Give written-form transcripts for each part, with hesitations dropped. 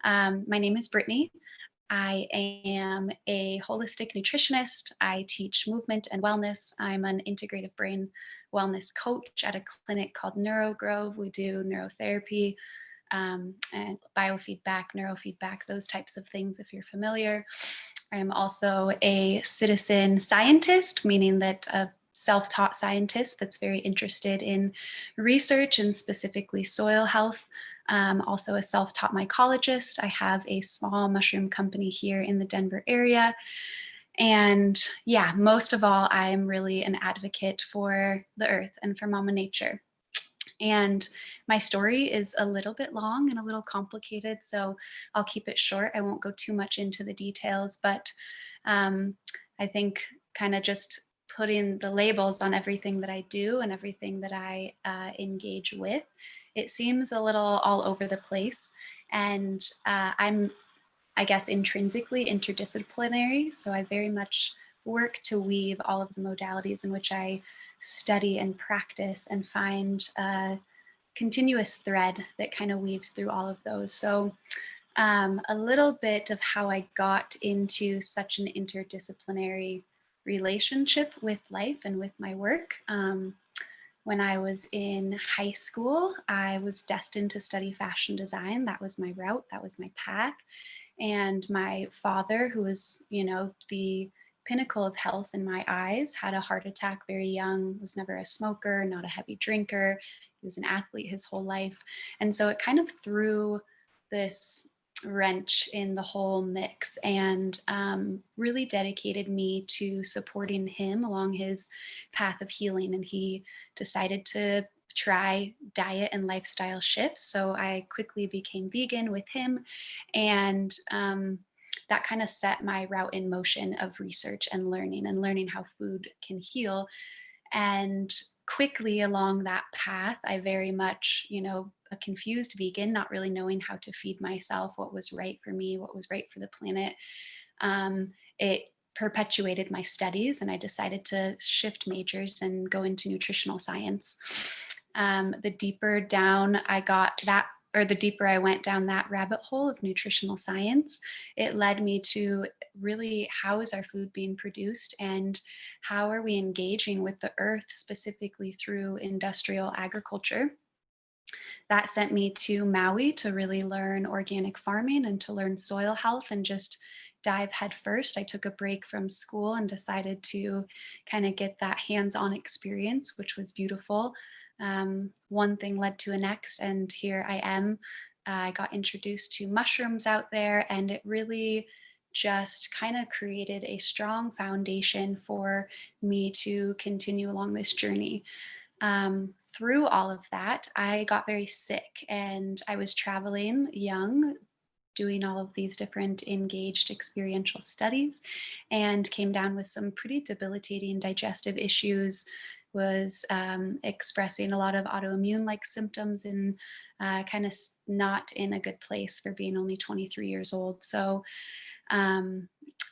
My name is Brittney. I am a holistic nutritionist. I teach movement and wellness. I'm an integrative brain wellness coach at a clinic called NeuroGrove. We do neurotherapy and biofeedback, neurofeedback, those types of things, if you're familiar. I am also a citizen scientist, meaning that a self-taught scientist that's very interested in research and specifically soil health. Also a self-taught mycologist. I have a small mushroom company here in the Denver area. And yeah, most of all, I'm really an advocate for the earth and for Mama Nature. And my story is a little bit long and a little complicated, so I'll keep it short. I won't go too much into the details, but um, I think kind of just putting the labels on everything that I do and everything that I engage with, it seems a little all over the place. And I'm, I guess, intrinsically interdisciplinary, so I very much work to weave all of the modalities in which I study and practice and find a continuous thread that kind of weaves through all of those. So a little bit of how I got into such an interdisciplinary relationship with life and with my work. When I was in high school, I was destined to study fashion design. That was my route, that was my path. And my father, who was, the pinnacle of health in my eyes, had a heart attack very young, was never a smoker, not a heavy drinker. He was an athlete his whole life. And so it kind of threw this wrench in the whole mix and really dedicated me to supporting him along his path of healing. And he decided to try diet and lifestyle shifts. So I quickly became vegan with him. And that kind of set my route in motion of research and learning how food can heal. And quickly along that path, I very much, a confused vegan, not really knowing how to feed myself, what was right for me, what was right for the planet. It perpetuated my studies, and I decided to shift majors and go into nutritional science. The deeper down I got that, or the deeper I went down that rabbit hole of nutritional science, it led me to really, how is our food being produced and how are we engaging with the earth, specifically through industrial agriculture. That sent me to Maui to really learn organic farming and to learn soil health and just dive headfirst. I took a break from school and decided to kind of get that hands-on experience, which was beautiful. One thing led to a next, and here I am. I got introduced to mushrooms out there, and it really just kind of created a strong foundation for me to continue along this journey. Through all of that, I got very sick and I was traveling young, doing all of these different engaged experiential studies, and came down with some pretty debilitating digestive issues, was expressing a lot of autoimmune like symptoms and kind of not in a good place for being only 23 years old. So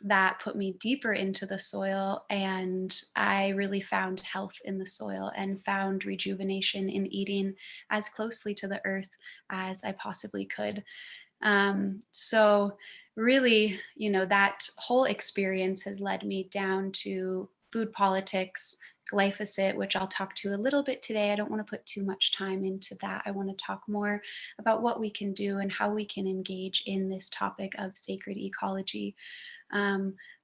that put me deeper into the soil, and I really found health in the soil and found rejuvenation in eating as closely to the earth as I possibly could. So really, that whole experience has led me down to food politics, glyphosate, which I'll talk to a little bit today. I don't want to put too much time into that. I want to talk more about what we can do and how we can engage in this topic of sacred ecology.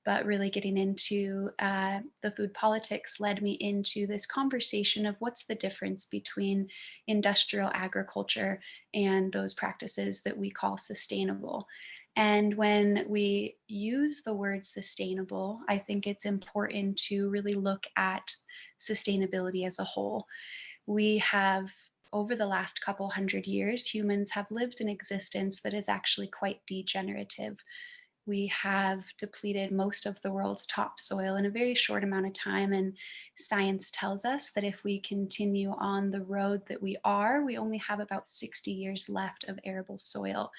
But really getting into the food politics led me into this conversation of what's the difference between industrial agriculture and those practices that we call sustainable. And when we use the word sustainable, I think it's important to really look at sustainability as a whole. We have, over the last couple hundred years, humans have lived an existence that is actually quite degenerative. We have depleted most of the world's topsoil in a very short amount of time. And science tells us that if we continue on the road that we are, we only have about 60 years left of arable soil.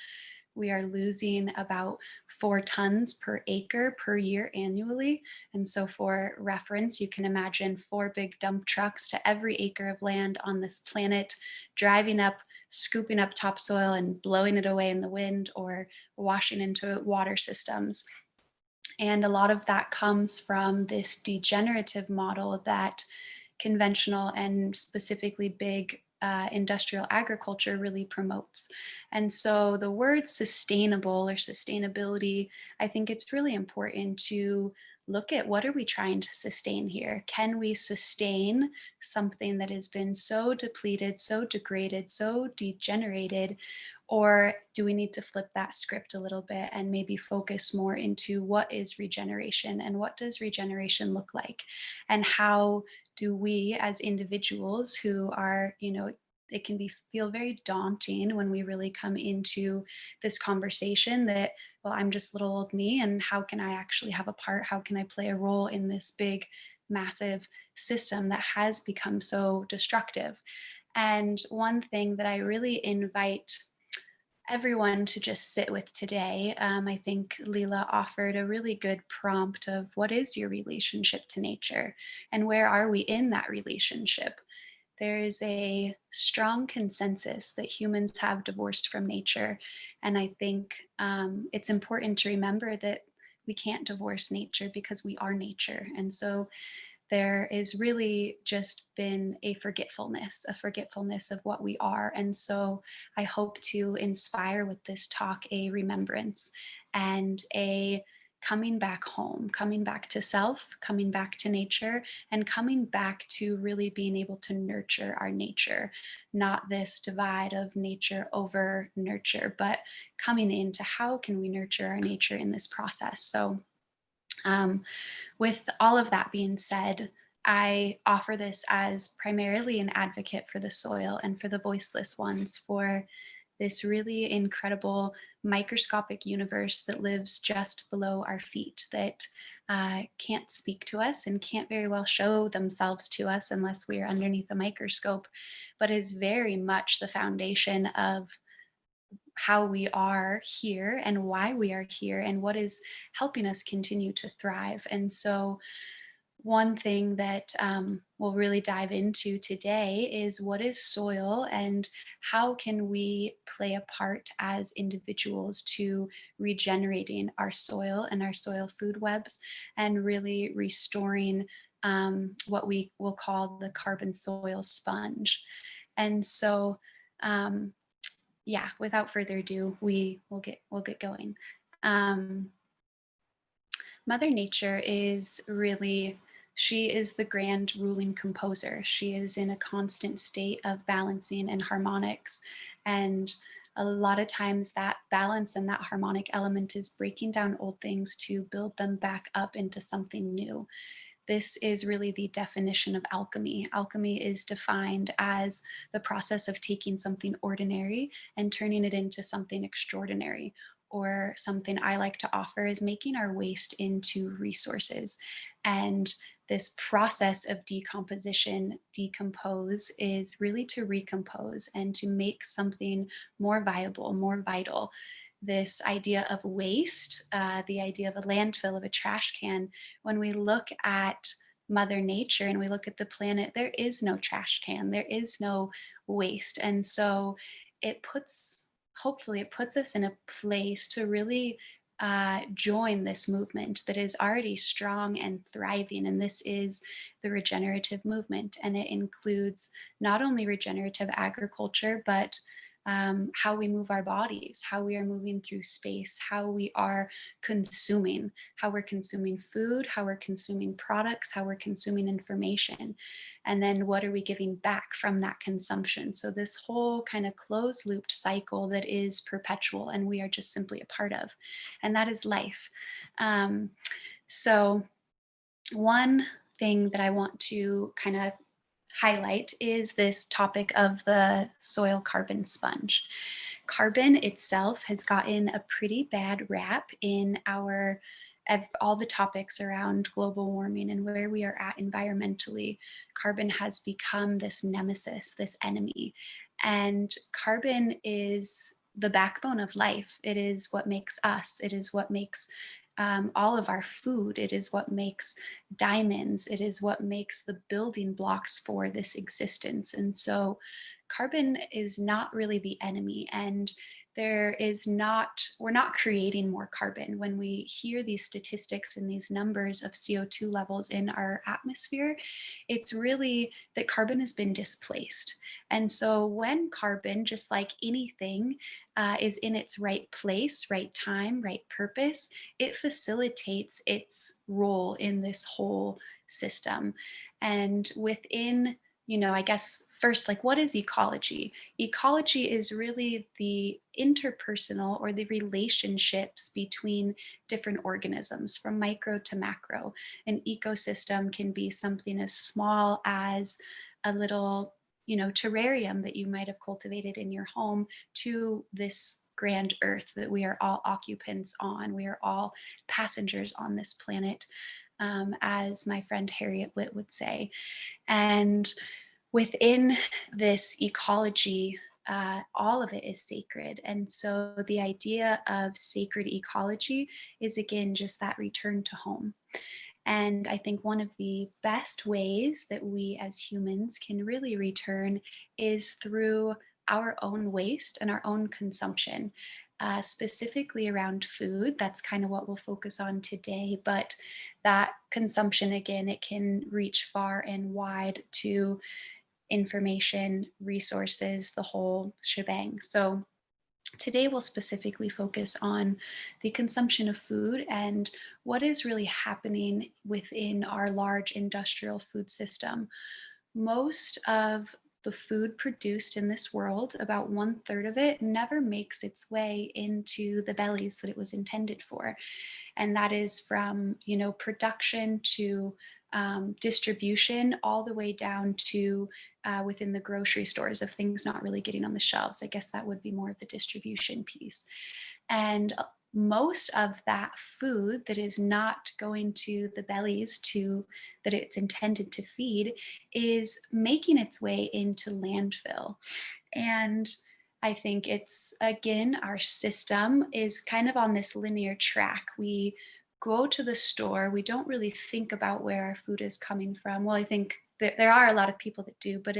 We are losing about 4 tons per acre per year annually. And so for reference, you can imagine 4 big dump trucks to every acre of land on this planet, driving up scooping up topsoil and blowing it away in the wind or washing into water systems. And a lot of that comes from this degenerative model that conventional and specifically big industrial agriculture really promotes. And so the word sustainable or sustainability, I think it's really important to look at what are we trying to sustain here? Can we sustain something that has been so depleted, so degraded, so degenerated? Or do we need to flip that script a little bit and maybe focus more into what is regeneration and what does regeneration look like? And how do we as individuals who are, it can be feel very daunting when we really come into this conversation that, well, I'm just little old me, and how can I actually have a part? How can I play a role in this big, massive system that has become so destructive? And one thing that I really invite everyone to just sit with today. I think Leela offered a really good prompt of what is your relationship to nature and where are we in that relationship? There's a strong consensus that humans have divorced from nature. And I think it's important to remember that we can't divorce nature because we are nature. And so there is really just been a forgetfulness of what we are. And so I hope to inspire with this talk a remembrance and a coming back home, coming back to self, coming back to nature, and coming back to really being able to nurture our nature, not this divide of nature over nurture, but coming into how can we nurture our nature in this process. So um, with all of that being said, I offer this as primarily an advocate for the soil and for the voiceless ones, for this really incredible microscopic universe that lives just below our feet, that can't speak to us and can't very well show themselves to us unless we are underneath a microscope, but is very much the foundation of how we are here and why we are here and what is helping us continue to thrive. And so, one thing that we'll really dive into today is what is soil and how can we play a part as individuals to regenerating our soil and our soil food webs and really restoring what we will call the carbon soil sponge. And so, um, yeah, without further ado, we'll get going. Um, Mother Nature is really, she is the grand ruling composer. She is in a constant state of balancing and harmonics. And a lot of times that balance and that harmonic element is breaking down old things to build them back up into something new. This is really the definition of alchemy. Alchemy is defined as the process of taking something ordinary and turning it into something extraordinary. Or something I like to offer is making our waste into resources. And this process of decomposition, decompose, is really to recompose and to make something more viable, more vital. This idea of waste, the idea of a landfill, of a trash can, when we look at Mother Nature and we look at the planet, there is no trash can, there is no waste. And so it puts, hopefully, it puts us in a place to really join this movement that is already strong and thriving. And this is the regenerative movement. And it includes not only regenerative agriculture, but how we move our bodies, how we are moving through space, how we are consuming, how we're consuming food, how we're consuming products, how we're consuming information. And then what are we giving back from that consumption? So, this whole kind of closed looped cycle that is perpetual and we are just simply a part of. And that is life. Um, so, one thing that I want to kind of highlight is this topic of the soil carbon sponge. Carbon itself has gotten a pretty bad rap in all the topics around global warming and where we are at environmentally. Carbon has become this nemesis, this enemy. And carbon is the backbone of life. It is what makes us. It is what makes all of our food. It is what makes diamonds. It is what makes the building blocks for this existence. And so carbon is not really the enemy. And we're not creating more carbon. When we hear these statistics and these numbers of CO2 levels in our atmosphere, it's really that carbon has been displaced. And so when carbon, just like anything, is in its right place, right time, right purpose, it facilitates its role in this whole system. And within, I guess first, like, what is ecology? Ecology is really the interpersonal or the relationships between different organisms from micro to macro. An ecosystem can be something as small as a little terrarium that you might have cultivated in your home, to this grand earth that we are all occupants on. We are all passengers on this planet, as my friend Harriet Witt would say. And within this ecology, all of it is sacred. And so the idea of sacred ecology is, again, just that return to home. And I think one of the best ways that we as humans can really return is through our own waste and our own consumption, specifically around food. That's kind of what we'll focus on today. But that consumption, again, it can reach far and wide to information, resources, the whole shebang. So today, we'll specifically focus on the consumption of food and what is really happening within our large industrial food system. Most of the food produced in this world, about 1/3 of it, never makes its way into the bellies that it was intended for. And that is from, production to distribution, all the way down to within the grocery stores of things not really getting on the shelves. I guess that would be more of the distribution piece. And most of that food that is not going to the bellies to that it's intended to feed is making its way into landfill. And I think it's, again, our system is kind of on this linear track. We go to the store, we don't really think about where our food is coming from. Well, I think there are a lot of people that do, but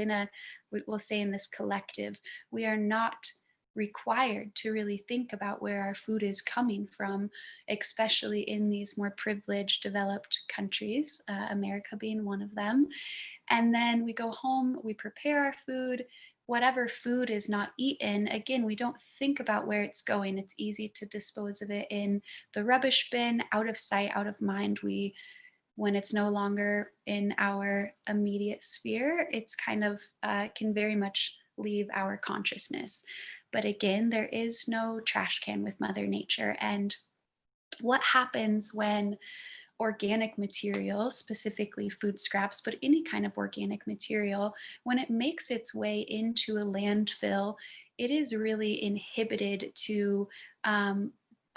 we'll say in this collective, we are not required to really think about where our food is coming from, especially in these more privileged, developed countries, America being one of them. And then we go home, we prepare our food. Whatever food is not eaten, again, we don't think about where it's going. It's easy to dispose of it in the rubbish bin, out of sight, out of mind. When it's no longer in our immediate sphere, it's kind of can very much leave our consciousness. But again, there is no trash can with Mother Nature. And what happens when organic material, specifically food scraps, but any kind of organic material, when it makes its way into a landfill, it is really inhibited to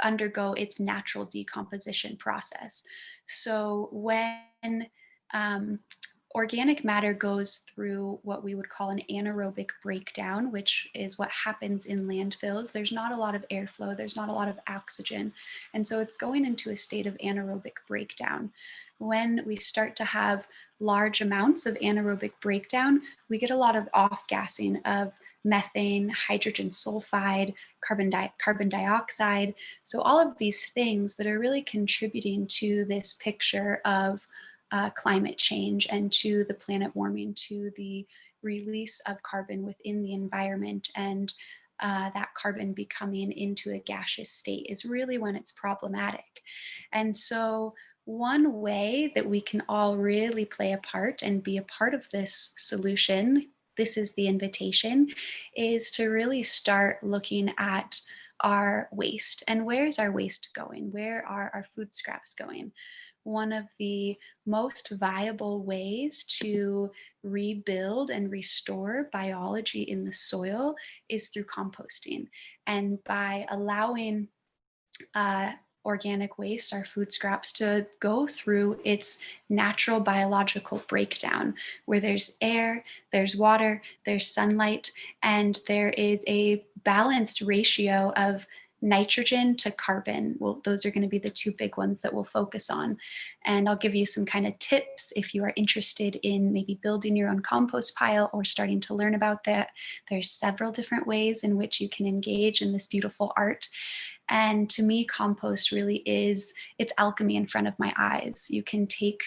undergo its natural decomposition process. So when um, organic matter goes through what we would call an anaerobic breakdown, which is what happens in landfills, there's not a lot of airflow, there's not a lot of oxygen. And so it's going into a state of anaerobic breakdown. When we start to have large amounts of anaerobic breakdown, we get a lot of off-gassing of methane, hydrogen sulfide, carbon dioxide. So all of these things that are really contributing to this picture of climate change and to the planet warming, to the release of carbon within the environment, and that carbon becoming into a gaseous state is really when it's problematic. And so one way that we can all really play a part and be a part of this solution, this is the invitation, is to really start looking at our waste. And where is our waste going? Where are our food scraps going? One of the most viable ways to rebuild and restore biology in the soil is through composting. And by allowing organic waste, our food scraps, to go through its natural biological breakdown, where there's air, there's water, there's sunlight, and there is a balanced ratio of nitrogen to carbon. Well, those are going to be the two big ones that we'll focus on. And I'll give you some kind of tips if you are interested in maybe building your own compost pile or starting to learn about that. There's several different ways in which you can engage in this beautiful art. And to me, compost really is, it's alchemy in front of my eyes. You can take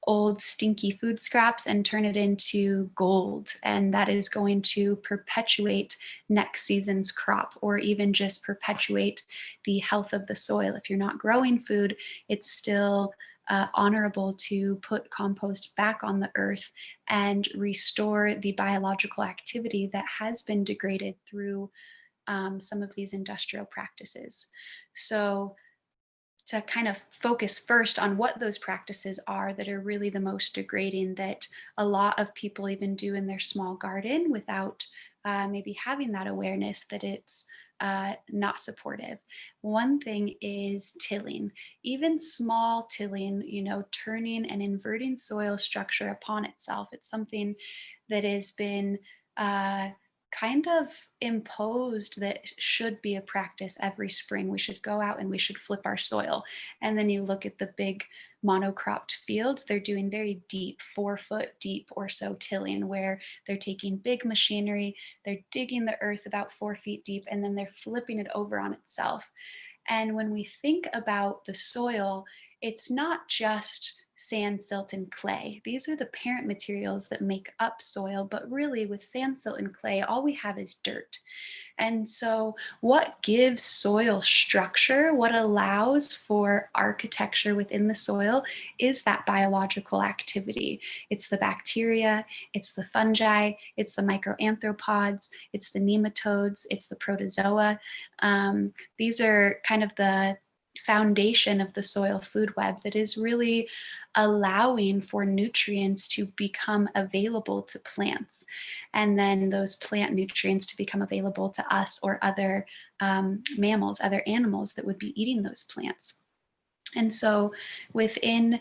old stinky food scraps and turn it into gold, and that is going to perpetuate next season's crop, or even just perpetuate the health of the soil. If you're not growing food, it's still honorable to put compost back on the earth and restore the biological activity that has been degraded through some of these industrial practices. So to kind of focus first on what those practices are that are really the most degrading, that a lot of people even do in their small garden without maybe having that awareness that it's not supportive. One thing is tilling, even small tilling, turning and inverting soil structure upon itself. It's something that has been uh, kind of imposed that should be a practice every spring. We should go out and we should flip our soil. And then you look at the big monocropped fields, they're doing very deep, 4 foot deep or so tilling, where they're taking big machinery, they're digging the earth about 4 feet deep, and then they're flipping it over on itself. And when we think about the soil, it's not just sand, silt, and clay. These are the parent materials that make up soil, but really with sand, silt, and clay, all we have is dirt. And so, what gives soil structure, what allows for architecture within the soil, is that biological activity. It's the bacteria, it's the fungi, it's the microanthropods, it's the nematodes, it's the protozoa. These are kind of the foundation of the soil food web that is really allowing for nutrients to become available to plants, and then those plant nutrients to become available to us or other mammals, other animals that would be eating those plants. And so within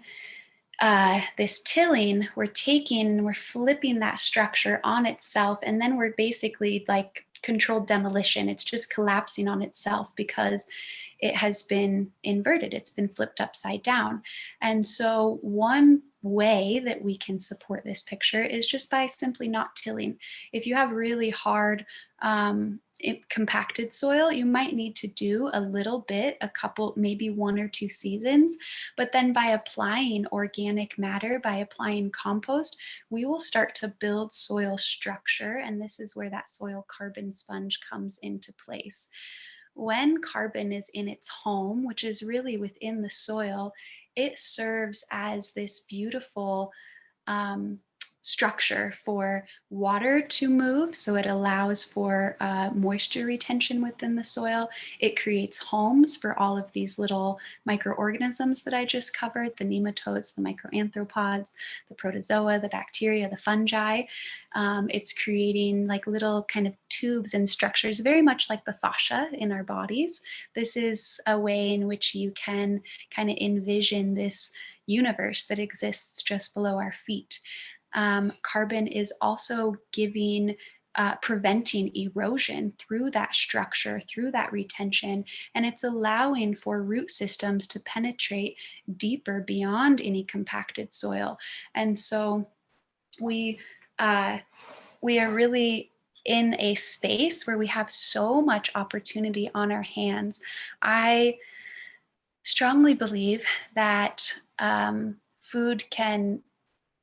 this tilling, we're flipping that structure on itself, and then we're basically like controlled demolition. It's just collapsing on itself because it has been inverted, it's been flipped upside down. And so, one way that we can support this picture is just by simply not tilling. If you have really hard, compacted soil, you might need to do a little bit, a couple, maybe 1 or 2 seasons. But then by applying organic matter, by applying compost, we will start to build soil structure. And this is where that soil carbon sponge comes into place. When carbon is in its home, which is really within the soil, it serves as this beautiful um, structure for water to move. So it allows for moisture retention within the soil. It creates homes for all of these little microorganisms that I just covered, the nematodes, the microanthropods, the protozoa, the bacteria, the fungi. It's creating like little kind of tubes and structures, very much like the fascia in our bodies. This is a way in which you can kind of envision this universe that exists just below our feet. Carbon is also preventing erosion through that structure, through that retention, and it's allowing for root systems to penetrate deeper beyond any compacted soil. And so we we are really in a space where we have so much opportunity on our hands. I strongly believe that food can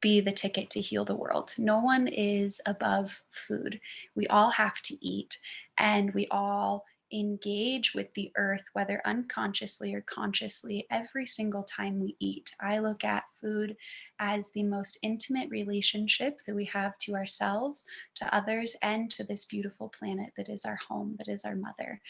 be the ticket to heal the world. No one is above food. We all have to eat, and we all engage with the earth, whether unconsciously or consciously, every single time we eat. I look at food as the most intimate relationship that we have to ourselves, to others, and to this beautiful planet that is our home, that is our mother.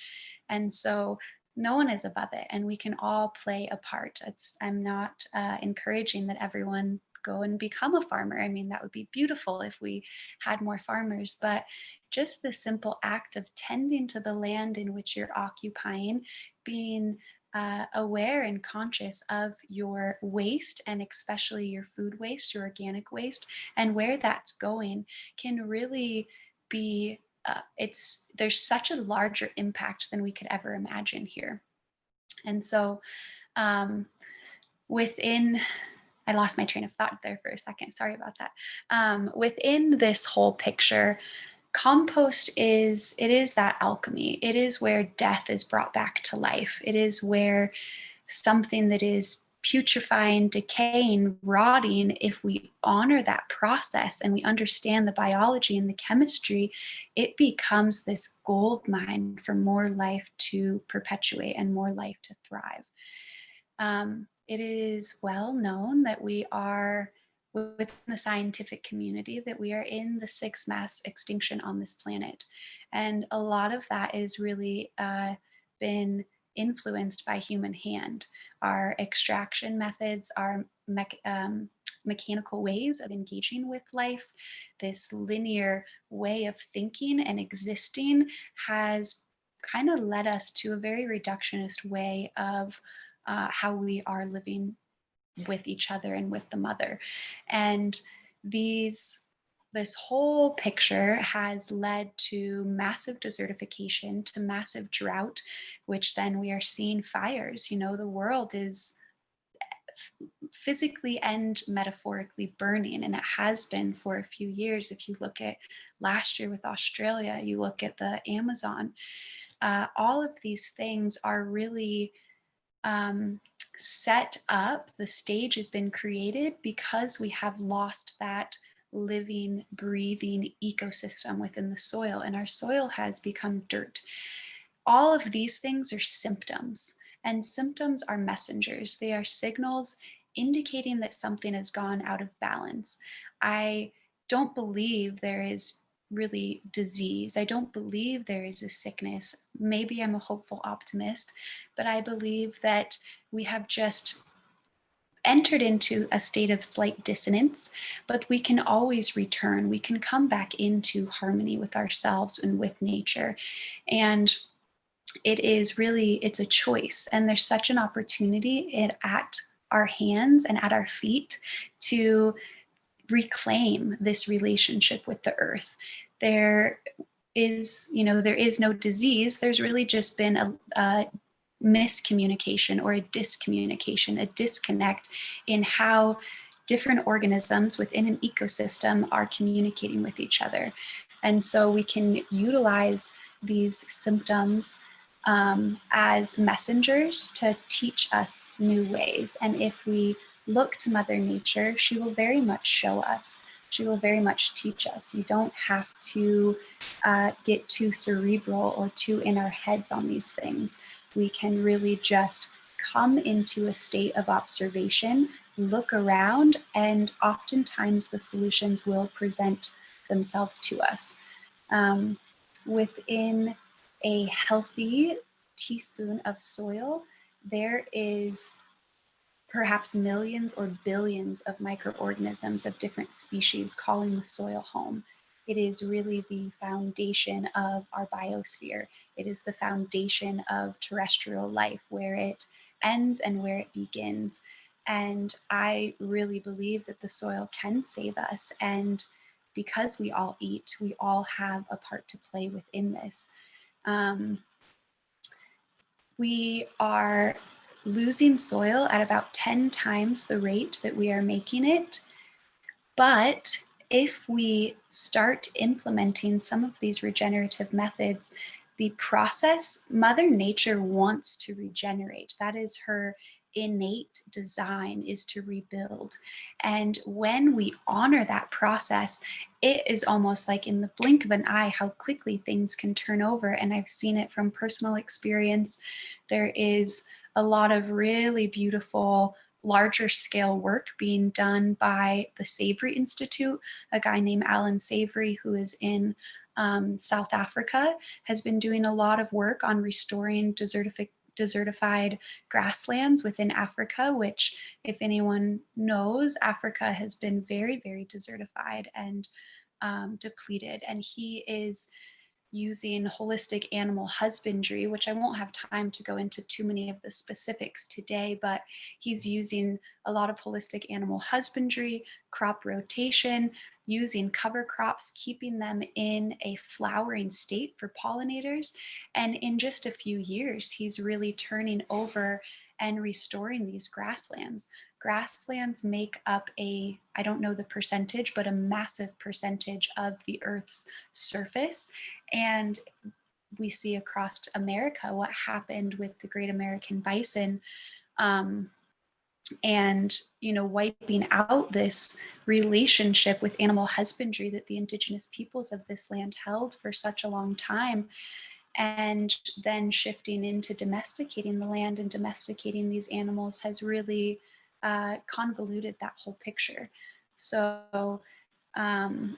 And so no one is above it, and we can all play a part. I'm not encouraging that everyone go and become a farmer. I mean, that would be beautiful if we had more farmers, but just the simple act of tending to the land in which you're occupying, being aware and conscious of your waste, and especially your food waste, your organic waste, and where that's going, can really be there's such a larger impact than we could ever imagine here. And so um, within I lost my train of thought there for a second. Sorry about that. Within this whole picture, compost is that alchemy. It is where death is brought back to life. It is where something that is putrefying, decaying, rotting, if we honor that process and we understand the biology and the chemistry, it becomes this gold mine for more life to perpetuate and more life to thrive. It is well known that we are within the scientific community that we are in the sixth mass extinction on this planet. And a lot of that is really been influenced by human hand. Our extraction methods, our mechanical ways of engaging with life, this linear way of thinking and existing has kind of led us to a very reductionist way of how we are living with each other and with the mother. And this whole picture has led to massive desertification, to massive drought, which then we are seeing fires. You know, the world is physically and metaphorically burning, and it has been for a few years. If you look at last year with Australia, you look at the Amazon, all of these things are really set up, the stage has been created because we have lost that living, breathing ecosystem within the soil, and our soil has become dirt. All of these things are symptoms, and symptoms are messengers. They are signals indicating that something has gone out of balance. I don't believe there is really disease. I don't believe there is a sickness. Maybe I'm a hopeful optimist, but I believe that we have just entered into a state of slight dissonance, but we can always return. We can come back into harmony with ourselves and with nature. And it's a choice. And there's such an opportunity at our hands and at our feet to reclaim this relationship with the earth. There is no disease. There's really just been a miscommunication or a discommunication, a disconnect in how different organisms within an ecosystem are communicating with each other. And so we can utilize these symptoms as messengers to teach us new ways. And if we look to Mother Nature, she will very much show us. She will very much teach us. You don't have to get too cerebral or too in our heads on these things. We can really just come into a state of observation, look around, and oftentimes the solutions will present themselves to us. Within a healthy teaspoon of soil, there is perhaps millions or billions of microorganisms of different species calling the soil home. It is really the foundation of our biosphere. It is the foundation of terrestrial life, where it ends and where it begins. And I really believe that the soil can save us. And because we all eat, we all have a part to play within this. We are losing soil at about 10 times the rate that we are making it. But if we start implementing some of these regenerative methods, the process, Mother Nature wants to regenerate. That is her innate design, is to rebuild. And when we honor that process, it is almost like in the blink of an eye how quickly things can turn over. And I've seen it from personal experience. There is a lot of really beautiful larger scale work being done by the Savory Institute. A guy named Alan Savory, who is in South Africa, has been doing a lot of work on restoring desertified grasslands within Africa, which, if anyone knows, Africa has been very, very desertified and depleted. And he is using holistic animal husbandry, which I won't have time to go into too many of the specifics today, but he's using a lot of holistic animal husbandry, crop rotation, using cover crops, keeping them in a flowering state for pollinators. And in just a few years, he's really turning over and restoring these grasslands. Grasslands make up I don't know the percentage, but a massive percentage of the Earth's surface. And we see across America what happened with the Great American Bison, um, and wiping out this relationship with animal husbandry that the indigenous peoples of this land held for such a long time, and then shifting into domesticating the land and domesticating these animals has really convoluted that whole picture. So um,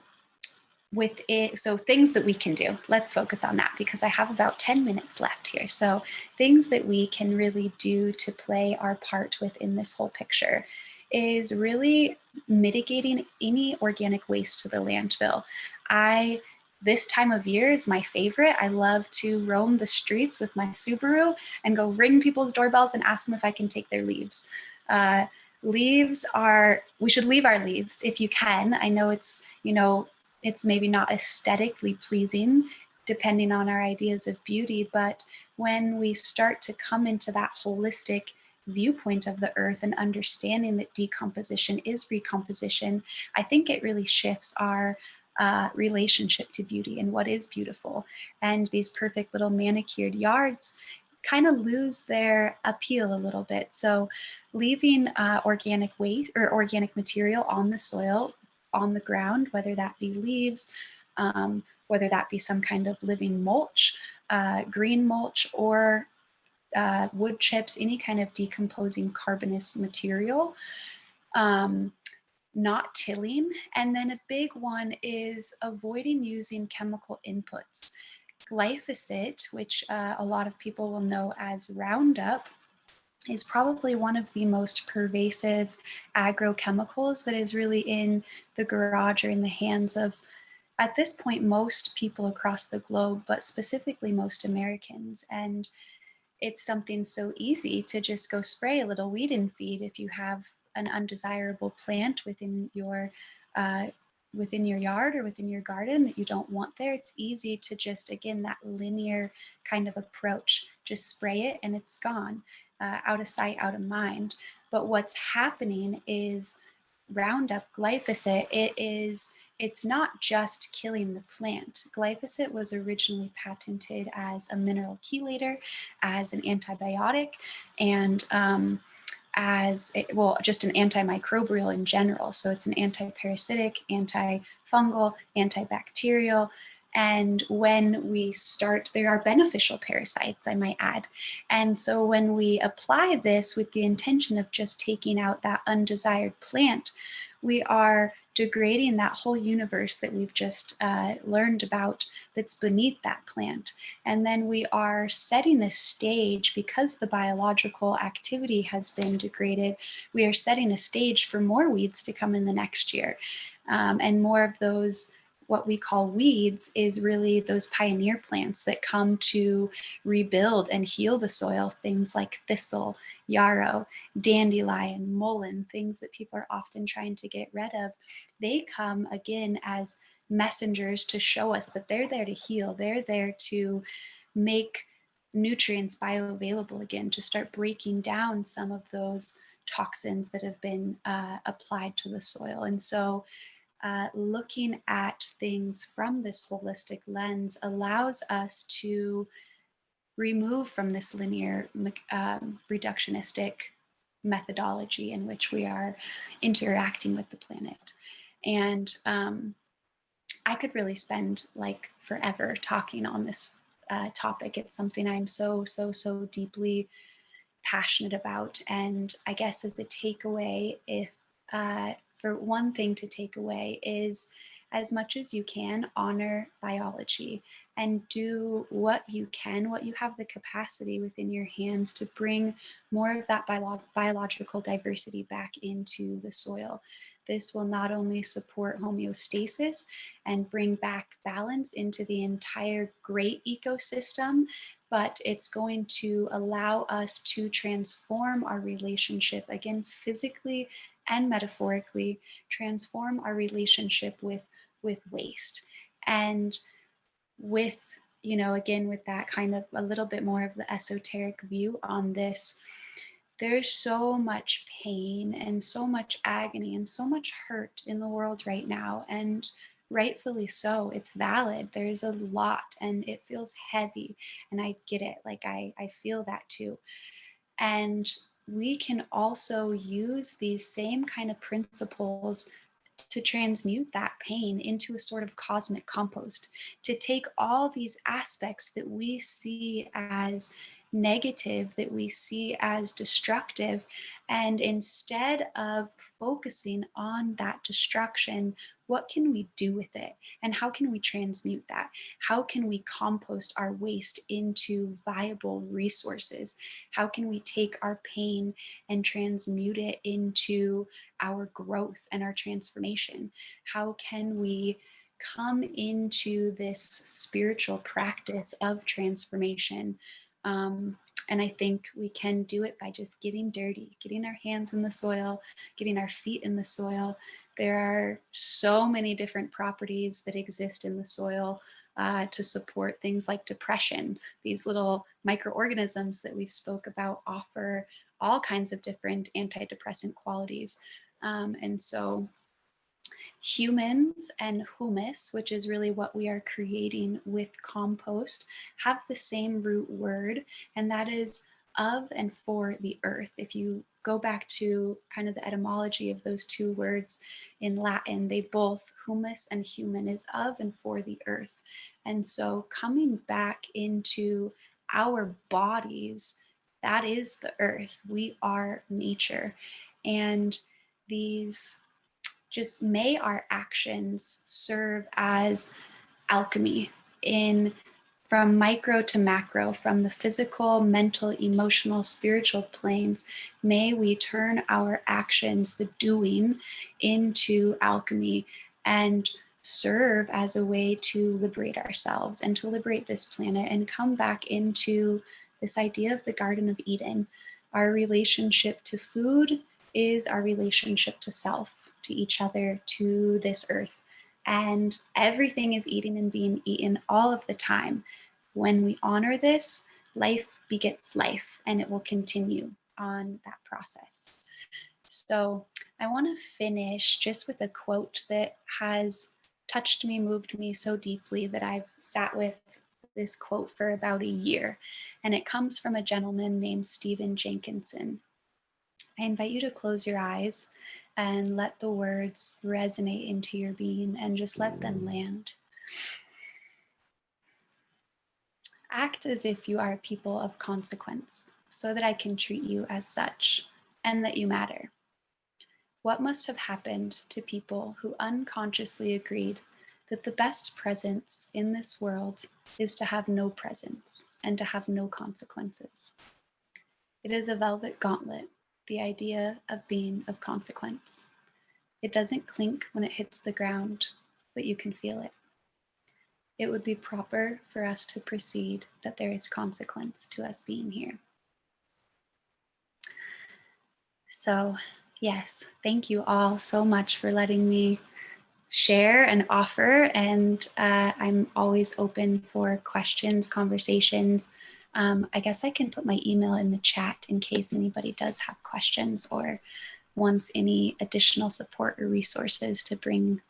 with it, so things that we can do, let's focus on that because I have about 10 minutes left here. So things that we can really do to play our part within this whole picture is really mitigating any organic waste to the landfill. This time of year is my favorite. I love to roam the streets with my Subaru and go ring people's doorbells and ask them if I can take their leaves. We should leave our leaves if you can. I know it's maybe not aesthetically pleasing depending on our ideas of beauty, but when we start to come into that holistic viewpoint of the earth and understanding that decomposition is recomposition, I think it really shifts our relationship to beauty and what is beautiful. And these perfect little manicured yards kind of lose their appeal a little bit. So leaving organic waste or organic material on the soil, on the ground, whether that be leaves, whether that be some kind of living mulch, green mulch, or wood chips, any kind of decomposing carbonous material. Not tilling. And then a big one is avoiding using chemical inputs. Glyphosate, which a lot of people will know as Roundup, is probably one of the most pervasive agrochemicals that is really in the garage or in the hands of, at this point, most people across the globe, but specifically most Americans. And it's something so easy to just go spray a little weed and feed if you have an undesirable plant uh, within your yard or within your garden that you don't want there. It's easy to just, again, that linear kind of approach, just spray it and it's gone, out of sight, out of mind. But what's happening is Roundup, glyphosate, it's not just killing the plant. Glyphosate was originally patented as a mineral chelator, as an antibiotic, and just an antimicrobial in general. So it's an antiparasitic, antifungal, antibacterial. And when we start, there are beneficial parasites, I might add. And so when we apply this with the intention of just taking out that undesired plant, we are degrading that whole universe that we've just learned about that's beneath that plant. And then we are setting a stage, because the biological activity has been degraded, we are setting a stage for more weeds to come in the next year. And more of those, what we call weeds, is really those pioneer plants that come to rebuild and heal the soil, things like thistle, yarrow, dandelion, mullein, things that people are often trying to get rid of. They come again as messengers to show us that they're there to heal. They're there to make nutrients bioavailable again, to start breaking down some of those toxins that have been applied to the soil. And so looking at things from this holistic lens allows us to remove from this linear reductionistic methodology in which we are interacting with the planet. And I could really spend like forever talking on this topic. It's something I'm so deeply passionate about. And I guess as a takeaway, if for one thing to take away is, as much as you can, honor biology and do what you can, what you have the capacity within your hands to bring more of that biological diversity back into the soil. This will not only support homeostasis and bring back balance into the entire great ecosystem, but it's going to allow us to transform our relationship, again, physically and metaphorically, transform our relationship with waste. And with, again, with that kind of a little bit more of the esoteric view on this, there's so much pain and so much agony and so much hurt in the world right now. And rightfully so, it's valid. There's a lot and it feels heavy. And I get it. Like I feel that too. And we can also use these same kind of principles to transmute that pain into a sort of cosmic compost, to take all these aspects that we see as negative, that we see as destructive, and instead of focusing on that destruction, what can we do with it? And how can we transmute that? How can we compost our waste into viable resources? How can we take our pain and transmute it into our growth and our transformation? How can we come into this spiritual practice of transformation? And I think we can do it by just getting dirty, getting our hands in the soil, getting our feet in the soil. There are so many different properties that exist in the soil to support things like depression. These little microorganisms that we've spoke about offer all kinds of different antidepressant qualities. And so humans and humus, which is really what we are creating with compost, have the same root word, and that is of and for the earth. If you go back to kind of the etymology of those two words in Latin, they both, humus and human, is of and for the earth. And so coming back into our bodies, that is the earth. We are nature. And these, just may our actions serve as alchemy in from micro to macro, from the physical, mental, emotional, spiritual planes. May we turn our actions, the doing, into alchemy and serve as a way to liberate ourselves and to liberate this planet and come back into this idea of the Garden of Eden. Our relationship to food is our relationship to self, to each other, to this earth. And everything is eating and being eaten all of the time. When we honor this, life begets life, and it will continue on that process. So I want to finish just with a quote that has touched me, moved me so deeply that I've sat with this quote for about a year. And it comes from a gentleman named Stephen Jenkinson. I invite you to close your eyes and let the words resonate into your being and just let them land. Act as if you are people of consequence, so that I can treat you as such and that you matter. What must have happened to people who unconsciously agreed that the best presence in this world is to have no presence and to have no consequences? It is a velvet gauntlet, the idea of being of consequence. It doesn't clink when it hits the ground, but you can feel it. It would be proper for us to proceed that there is consequence to us being here. So, yes, thank you all so much for letting me share and offer. And I'm always open for questions, conversations. I guess I can put my email in the chat in case anybody does have questions or wants any additional support or resources to bring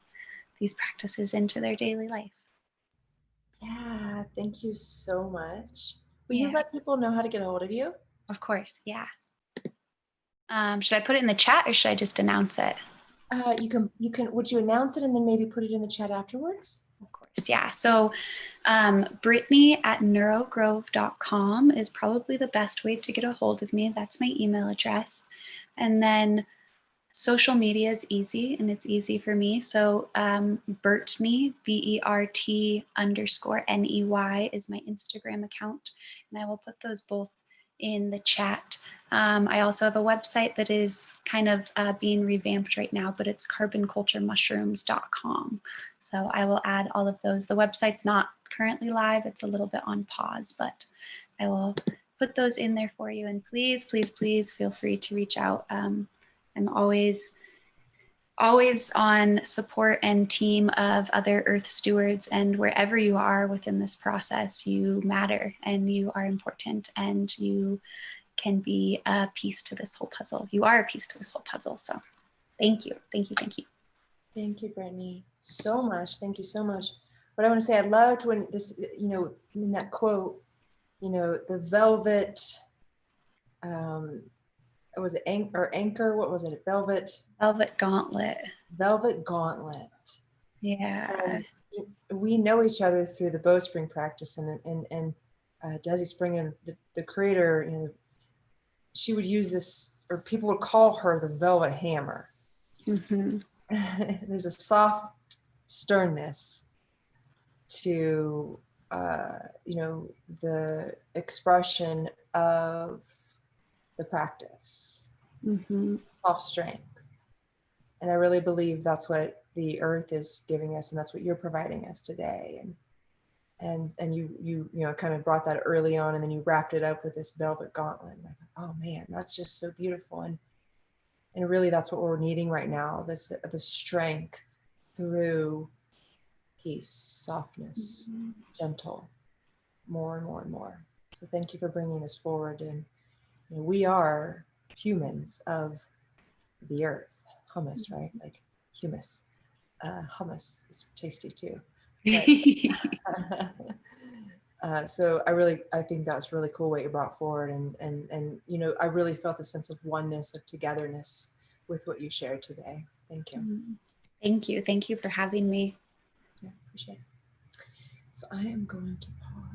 these practices into their daily life. Yeah, thank you so much. Will Yeah. you let people know how to get a hold of you? Of course, yeah. Should I put it in the chat or should I just announce it? Would you announce it and then maybe put it in the chat afterwards? Of course, yeah. So Brittney at neurogrove.com is probably the best way to get a hold of me. That's my email address. And then social media is easy, and it's easy for me. So Brittney, BERT_NEY is my Instagram account. And I will put those both in the chat. I also have a website that is kind of being revamped right now, but it's carbonculturemushrooms.com. So I will add all of those. The website's not currently live. It's a little bit on pause, but I will put those in there for you. And please, please, please feel free to reach out. I'm always on support and team of other earth stewards, and wherever you are within this process, you matter and you are important, and you can be a piece to this whole puzzle. You are a piece to this whole puzzle. So thank you. Thank you. Thank you. Thank you, Brittney, so much. Thank you so much. But I want to say, I loved when this, in that quote, the velvet, was it anchor? What was it? Velvet Gauntlet. Velvet gauntlet. Yeah. And we know each other through the bowstring practice, and Desi Spring, and the creator, she would use this, or people would call her the velvet hammer. Mm-hmm. There's a soft sternness to the expression of the practice, Mm-hmm. soft strength. And I really believe that's what the earth is giving us, and that's what you're providing us today. And you kind of brought that early on, and then you wrapped it up with this velvet gauntlet. And I thought, oh man, that's just so beautiful. And really, that's what we're needing right now, the strength through peace, softness, Mm-hmm. gentle, more and more and more. So thank you for bringing this forward. And we are humans of the earth. Hummus, right? Like humus. Hummus is tasty too. But, so I think that's really cool what you brought forward, and I really felt the sense of oneness, of togetherness with what you shared today. Thank you. Thank you. Thank you for having me. Yeah, appreciate it. So I am going to pause.